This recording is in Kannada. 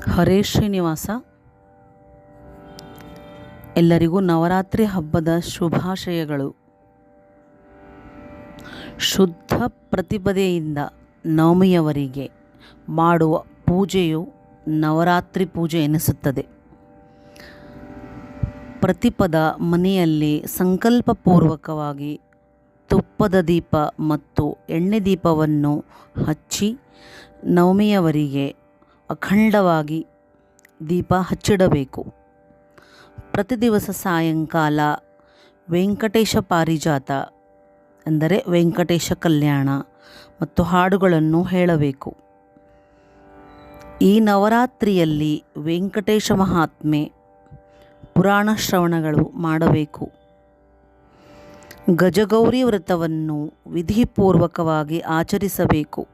ಹರೇ ಶ್ರೀನಿವಾಸ. ಎಲ್ಲರಿಗೂ ನವರಾತ್ರಿ ಹಬ್ಬದ ಶುಭಾಶಯಗಳು. ಶುದ್ಧ ಪ್ರತಿಪದೆಯಿಂದ ನವಮಿಯವರೆಗೆ ಮಾಡುವ ಪೂಜೆಯು ನವರಾತ್ರಿ ಪೂಜೆ ಎನಿಸುತ್ತದೆ. ಪ್ರತಿಪದ ಮನೆಯಲ್ಲಿ ಸಂಕಲ್ಪಪೂರ್ವಕವಾಗಿ ತುಪ್ಪದ ದೀಪ ಮತ್ತು ಎಣ್ಣೆ ದೀಪವನ್ನು ಹಚ್ಚಿ ನವಮಿಯವರೆಗೆ ಅಖಂಡವಾಗಿ ದೀಪ ಹಚ್ಚಿಡಬೇಕು. ಪ್ರತಿ ದಿವಸ ಸಾಯಂಕಾಲ ವೆಂಕಟೇಶ ಪಾರಿಜಾತ ಅಂದರೆ ವೆಂಕಟೇಶ ಕಲ್ಯಾಣ ಮತ್ತು ಹಾಡುಗಳನ್ನು ಹೇಳಬೇಕು. ಈ ನವರಾತ್ರಿಯಲ್ಲಿ ವೆಂಕಟೇಶ ಮಹಾತ್ಮೆ ಪುರಾಣ ಶ್ರವಣಗಳು ಮಾಡಬೇಕು. ಗಜಗೌರಿ ವ್ರತವನ್ನು ವಿಧಿಪೂರ್ವಕವಾಗಿ ಆಚರಿಸಬೇಕು.